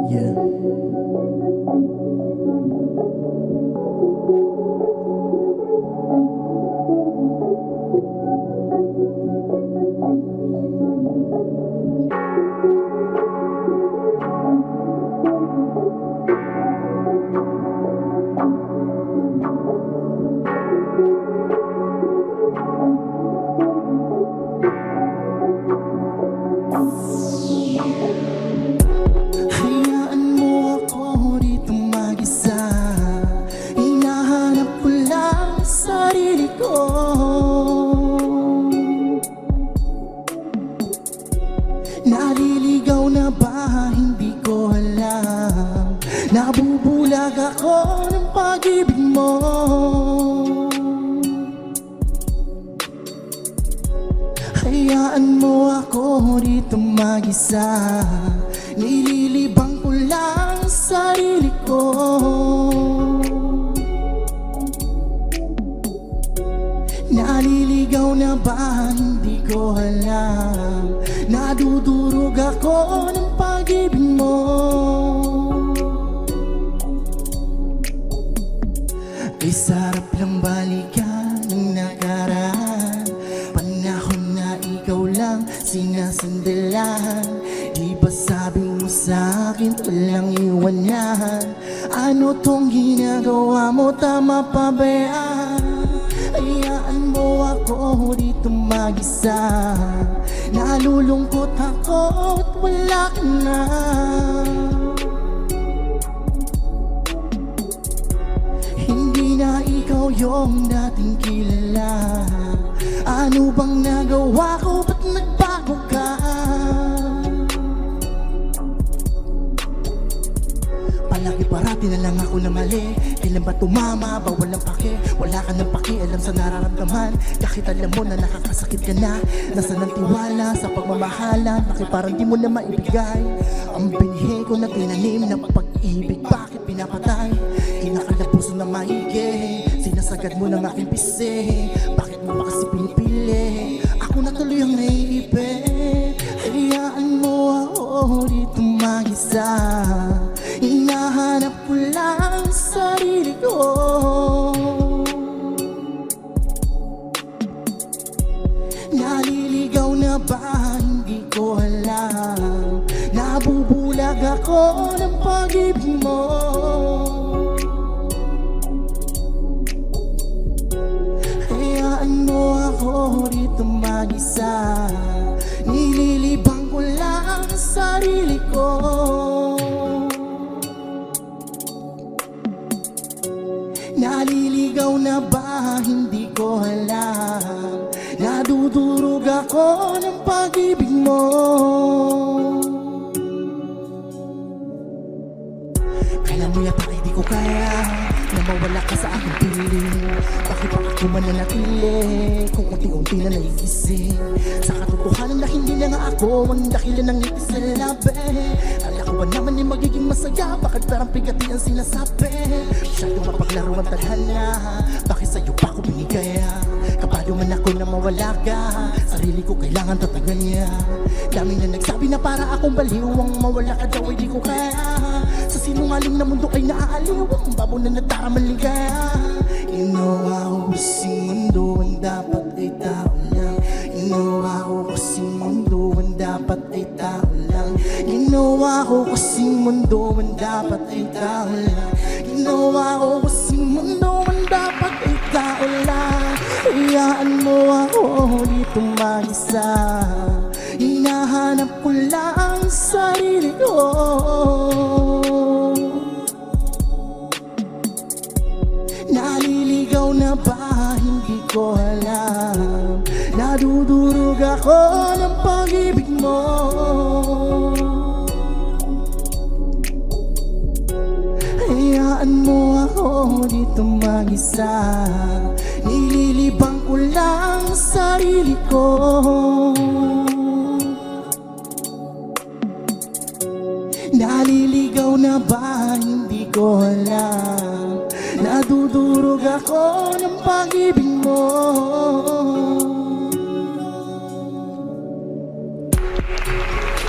Yeah. Hayaan mo ako dito mag-isa. Hinahanap ko lang sarili ko. Naliligaw na ba? Hindi ko alam. Nabubulag ako ng pag-ibig mo. Hayaan mo ako dito mag-isa. Nililibang ko lang sarili ko. Naliligaw na ba? Hindi ko alam. Nadudurog ako ng pag-ibig mo. Ay sarap lang balikan ng nakaraan. Panahon na ikaw lang sinasandalan. Di ba sabi mo sa'kin walang iwanan? Ano tong ginagawa mo, tama pa ba yan? Hayaan mo ako dito mag-isa. Nalulungkot ako at wala ka na. Hindi na ikaw yung dating kilala. Ano bang nagawa ko, ba't nagbago ka? Palagi parati na lang ako na mali. Kailan ba tumama? Bawal ng pake. Wala ka ng pakialam sa nararamdaman. Kahit alam mo na nakakasakit ka na. Nasaan ang tiwala sa pagmamahalan? Bakit parang di mo na maibigay ang binhi ko na tinanim na pag-ibig? Bakit pinapatay? Kinakalapuso na maigi. Sinasagad mo ng aking pisi. Bakit mo ba kasi pinipili? Ako na tuloy ang naiipin. Hayaan mo ako dito mag-isa. Hinahanap ko lang sarili ko. Naliligaw na ba? Hindi ko alam. Nabubulag ako ng pag-ibig mo. Hayaan mo ako dito mag-isa. Nililibang ko lang ang sarili ko. Naliligaw na ba? Hindi ko alam. Nadudurog ako ng pag-ibig mo. Kailan mo yata hindi ko kaya na mawala ka sa aking piling. Bakit pa ako mananatili kung unti-unti na naigising sa katotohanan na hindi na nga ako ang dakilan ng ngiti sa labi. Kala ko ba naman ay magiging masaya? Bakit parang pigati ang sinasabi? Masyadong mapaglaro ang tadhana. Bakit sa'yo pa ako binigaya? Kapado man ako na mawala ka, sarili ko kailangan tatagan niya. Dami na nagsabi na para akong baliw. Ang mawala ka daw ay di ko kaya. Sa sinungaling na mundo ay naaaliw. Ang babo na nagtaraman ligaya. Ginawa ko kasing mundo ang dapat ay tao lang. Ginawa ko kasing mundo ang dapat ay tao lang. Ginawa ko kasing mundo ang dapat ay tao lang. Ginawa ko kasing mundo ang dapat ay tao lang. Hayaan mo ako dito mag-isa. Hinahanap ko lang sarili ko. Naliligaw na ba? Hindi ko alam. Nadudurog ako ng pag-ibig mo. Hayaan mo ako dito mag-isa. Nililibang ko lang sarili ko. Naliligaw na ba? Hindi ko alam. Nadudurog ako ng pag-ibig mo.